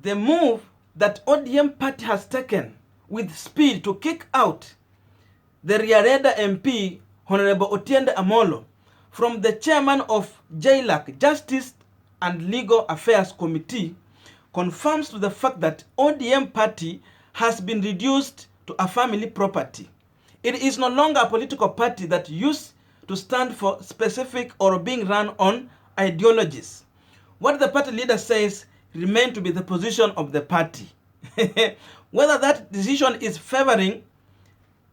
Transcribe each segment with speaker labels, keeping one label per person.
Speaker 1: the move that ODM party has taken with speed to kick out the Raila MP, Honorable Otiende Amolo, from the chairman of JLAC, Justice and Legal Affairs Committee, confirms to the fact that ODM party has been reduced to a family property. It is no longer a political party that used to stand for specific or being run on ideologies. What the party leader says remains to be the position of the party. Whether that decision is favoring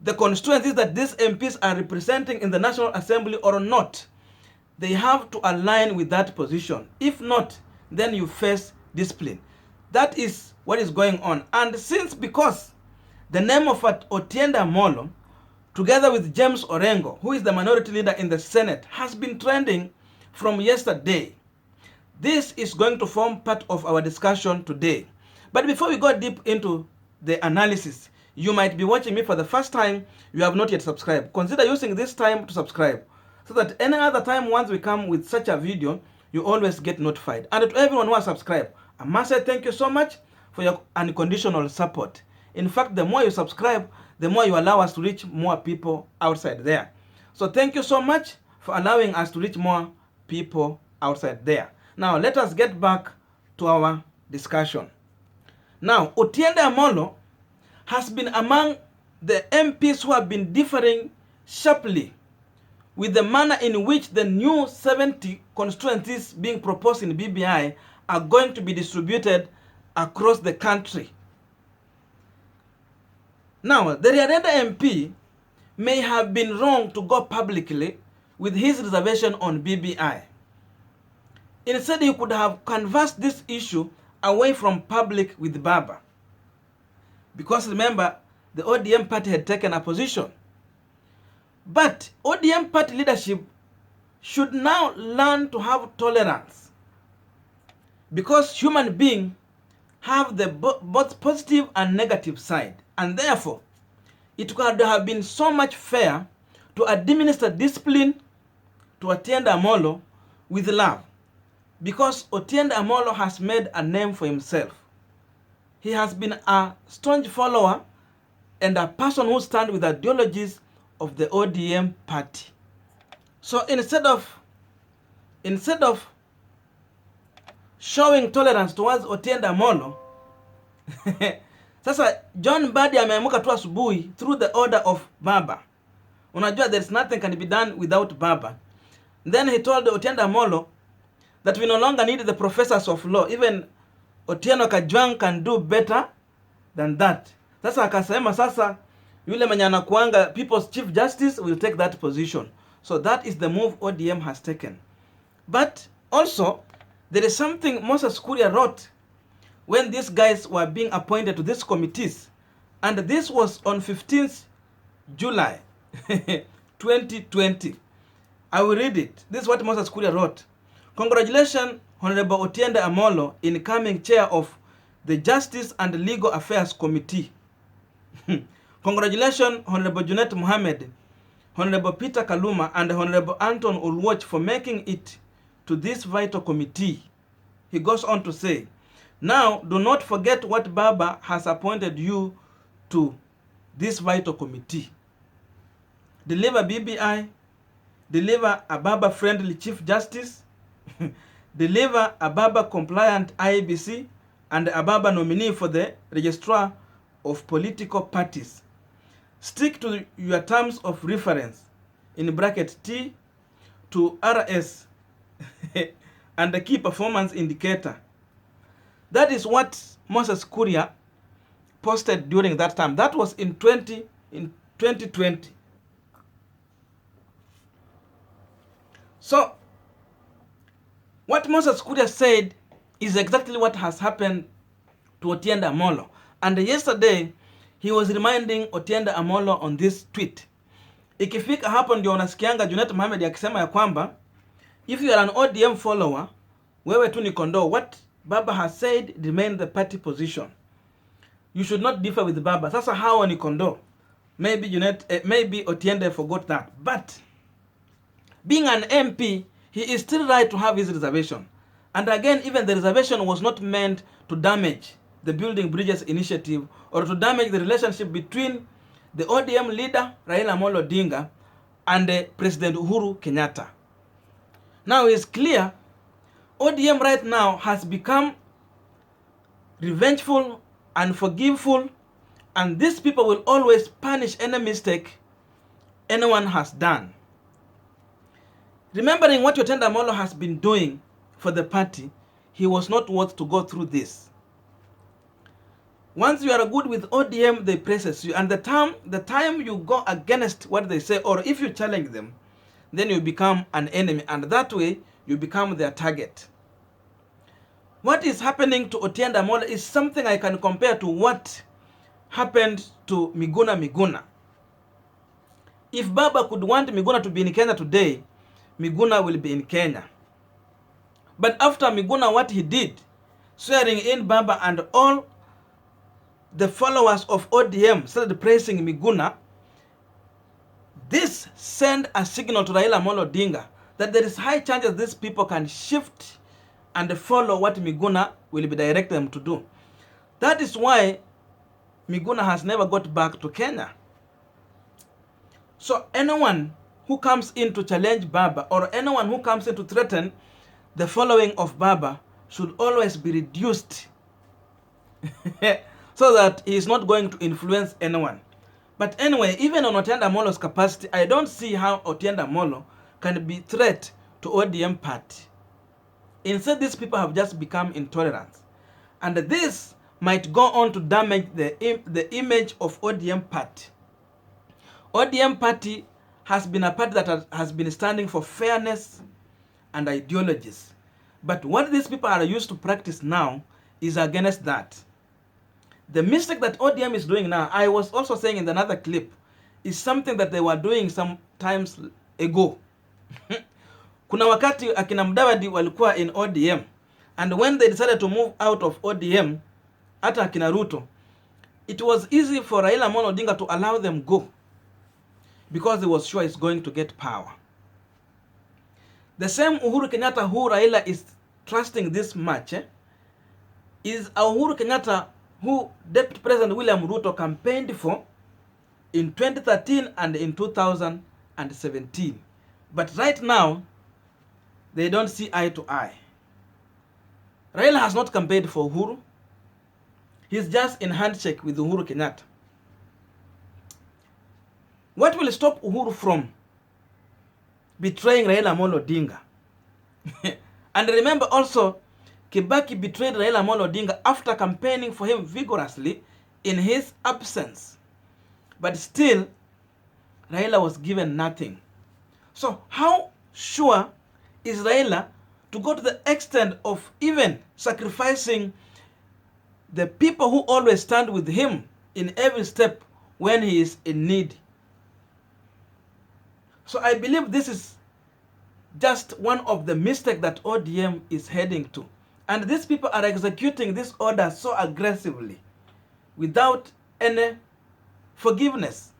Speaker 1: the constituencies that these MPs are representing in the National Assembly or not, they have to align with that position. If not, then you face discipline. That is what is going on. And because the name of Otiende Amolo, together with James Orengo, who is the minority leader in the Senate, has been trending from yesterday, this is going to form part of our discussion today. But before we go deep into the analysis, you might be watching me for the first time, you have not yet subscribed. Consider using this time to subscribe, so that any other time once we come with such a video, you always get notified. And to everyone who has subscribed, I must say thank you so much for your unconditional support. In fact, the more you subscribe, the more you allow us to reach more people outside there. So thank you so much for allowing us to reach more people outside there. Now, let us get back to our discussion. Now, Otiende Amolo has been among the MPs who have been differing sharply with the manner in which the new 70 constituencies being proposed in BBI are going to be distributed across the country. Now, the Raila MP may have been wrong to go publicly with his reservation on BBI. Instead, he could have canvassed this issue away from public with Baba. Because remember, the ODM party had taken a position. But ODM party leadership should now learn to have tolerance, because human beings have the both positive and negative side, and therefore it could have been so much fair to administer discipline to Otiende Amolo with love, because Otiende Amolo has made a name for himself. He has been a staunch follower and a person who stands with ideologies of the ODM party. So instead of showing tolerance towards Otiende Amolo, sasa John Mbadi ameamuka tu asubuhi through the order of Baba. Unajua there is nothing can be done without Baba. Then he told Otiende Amolo that we no longer need the professors of law. Even Otieno Kajwang can do better than that. Sasa akasema sasa yule mwenye anakuanga People's Chief Justice will take that position. So that is the move ODM has taken. But also, there is something Moses Kuria wrote when these guys were being appointed to these committees. And this was on 15th July 2020. I will read it. This is what Moses Kuria wrote. Congratulations, Honorable Otiende Amolo, incoming chair of the Justice and Legal Affairs Committee. Congratulations, Honorable Junet Mohammed, Honorable Peter Kaluma, and Honorable Anton Ulwoch for making it to this vital committee. He goes on to say, now do not forget what Baba has appointed you to this vital committee. Deliver BBI, deliver a Baba-friendly Chief Justice, deliver a Baba-compliant IEBC, and a Baba nominee for the Registrar of Political Parties. Stick to your terms of reference, in bracket T, to RS, and the key performance indicator. That is what Moses Kuria posted during that time. That was in 2020. So, what Moses Kuria said is exactly what has happened to Otiende Amolo. And yesterday, he was reminding Otiende Amolo on this tweet. Ikifika hapo ndio unasikianga Junet Mohammed akisema ya kwamba, if you are an ODM follower, wewe tu ni kondoo. What Baba has said remain the party position. You should not differ with Baba. Sasa hawa ni kondoo. Maybe Otiende forgot that. But being an MP, he is still right to have his reservation. And again, even the reservation was not meant to damage the Building Bridges initiative or to damage the relationship between the ODM leader, Raila Amolo Odinga, and President Uhuru Kenyatta. Now it's clear, ODM right now has become revengeful, unforgiveful, and these people will always punish any mistake anyone has done. Remembering what Otiende Amolo has been doing for the party, he was not worth to go through this. Once you are good with ODM, they praises you, and the time you go against what they say, or if you challenge them, then you become an enemy, and that way you become their target. What is happening to Otiende Amolo is something I can compare to what happened to Miguna. If Baba could want Miguna to be in Kenya today, Miguna will be in Kenya. But after Miguna, what he did, swearing in Baba, and all the followers of ODM started praising Miguna, this sent a signal to Raila Amolo Odinga that there is high chances these people can shift and follow what Miguna will be directing them to do. That is why Miguna has never got back to Kenya. So anyone who comes in to challenge Baba, or anyone who comes in to threaten the following of Baba, should always be reduced so that he is not going to influence anyone. But anyway, even on Otiende Amolo's capacity, I don't see how Otiende Amolo can be threat to ODM party. Instead, these people have just become intolerant. And this might go on to damage the image of ODM party. ODM party has been a party that has been standing for fairness and ideologies. But what these people are used to practice now is against that. The mistake that ODM is doing now, I was also saying in another clip, is something that they were doing some times ago. Kuna wakati akina Mudavadi walikuwa in ODM, and when they decided to move out of ODM, hata akina Ruto, it was easy for Raila Amolo Odinga to allow them go because he was sure he's going to get power. The same Uhuru Kenyatta who Raila is trusting this much is Uhuru Kenyatta who Deputy President William Ruto campaigned for in 2013 and in 2017. But right now, they don't see eye to eye. Raila has not campaigned for Uhuru. He's just in handshake with Uhuru Kenyatta. What will stop Uhuru from betraying Raila Amolo Odinga? And remember also, Kibaki betrayed Raila Amolo Odinga after campaigning for him vigorously in his absence. But still, Raila was given nothing. So how sure is Raila to go to the extent of even sacrificing the people who always stand with him in every step when he is in need? So I believe this is just one of the mistakes that ODM is heading to. And these people are executing this order so aggressively without any forgiveness.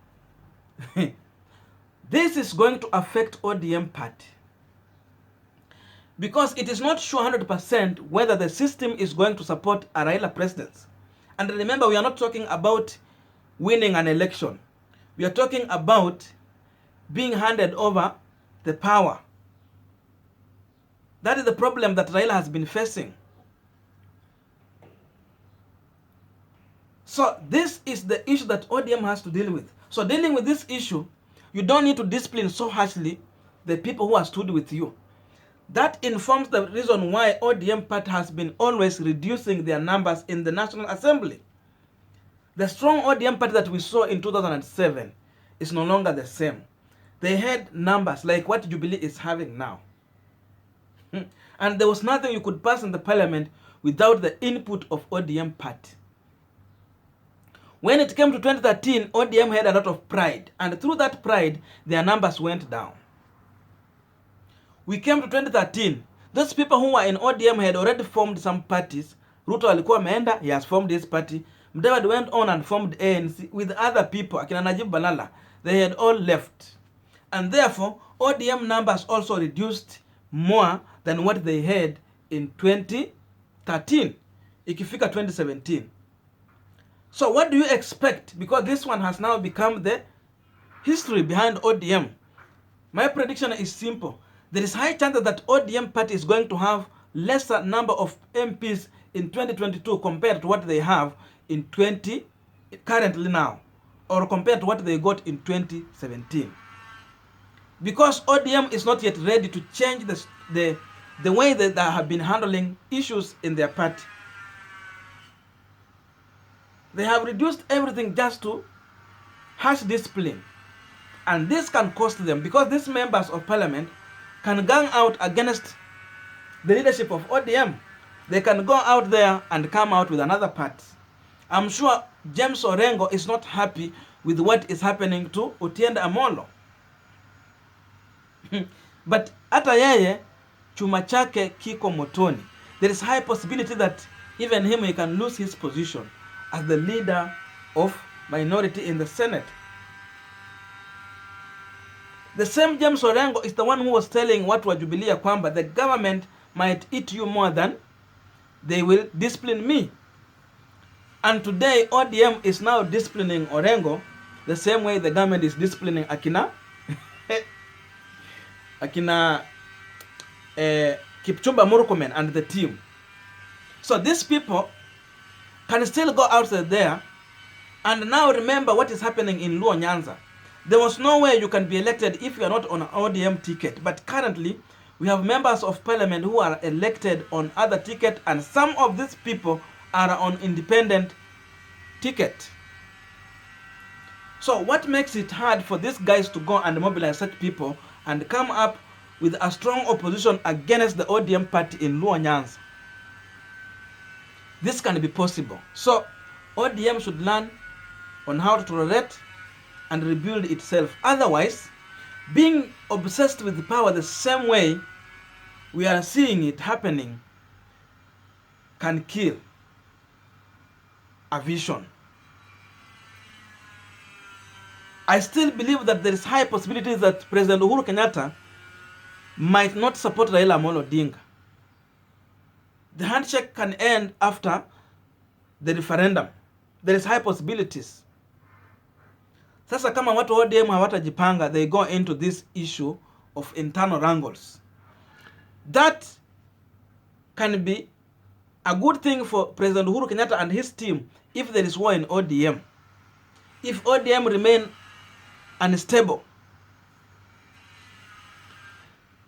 Speaker 1: This is going to affect ODM party because it is not sure 100% whether the system is going to support a Raila presidency. And remember, we are not talking about winning an election. We are talking about being handed over the power. That is the problem that Raila has been facing. So this is the issue that ODM has to deal with. So dealing with this issue, you don't need to discipline so harshly the people who have stood with you. That informs the reason why ODM party has been always reducing their numbers in the National Assembly. The strong ODM party that we saw in 2007 is no longer the same. They had numbers like what Jubilee is having now. And there was nothing you could pass in the parliament without the input of ODM party. When it came to 2013, ODM had a lot of pride, and through that pride, their numbers went down. We came to 2013, those people who were in ODM had already formed some parties. Ruto alikuwa ameenda, he has formed his party. Mudavadi went on and formed ANC with other people, akina Najib Balala. They had all left. And therefore, ODM numbers also reduced more than what they had in 2013 ikifika 2017. So what do you expect? Because this one has now become the history behind ODM. My prediction is simple. There is high chance that ODM party is going to have lesser number of MPs in 2022 compared to what they have in currently now, or compared to what they got in 2017. Because ODM is not yet ready to change the way that they have been handling issues in their party. They have reduced everything just to harsh discipline. And this can cost them, because these members of parliament can gang out against the leadership of ODM. They can go out there and come out with another party. I'm sure James Orengo is not happy with what is happening to Otiende Amolo. But hata yeye chuma chake kiko motoni. There is high possibility that even him, he can lose his position as the leader of minority in the Senate. The same James Orengo is the one who was telling watu wa Jubilee kwamba the government might eat you more than they will discipline me. And today ODM is now disciplining Orengo the same way the government is disciplining akina Kipchumba Murkomen and the team. So these people can still go out there. And now remember what is happening in Luo Nyanza. There was no way you can be elected if you are not on an ODM ticket. But currently, we have members of parliament who are elected on other ticket, and some of these people are on independent ticket. So what makes it hard for these guys to go and mobilize such people and come up with a strong opposition against the ODM party in Luo Nyanza? This can be possible. So ODM should learn on how to tolerate and rebuild itself. Otherwise, being obsessed with power the same way we are seeing it happening can kill a vision. I still believe that there is high possibility that President Uhuru Kenyatta might not support Raila Odinga. The handshake can end after the referendum. There is high possibilities. Sasa kama watu wa ODM hawatajipanga, they go into this issue of internal wrangles. That can be a good thing for President Uhuru Kenyatta and his team if there is war in ODM. If ODM remain unstable.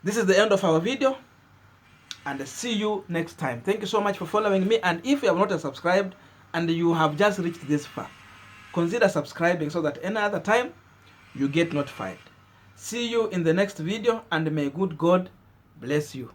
Speaker 1: This is the end of our video, and see you next time. Thank you so much for following me, and if you have not subscribed and you have just reached this far, consider subscribing so that any other time you get notified. See you in the next video, and may good God bless you.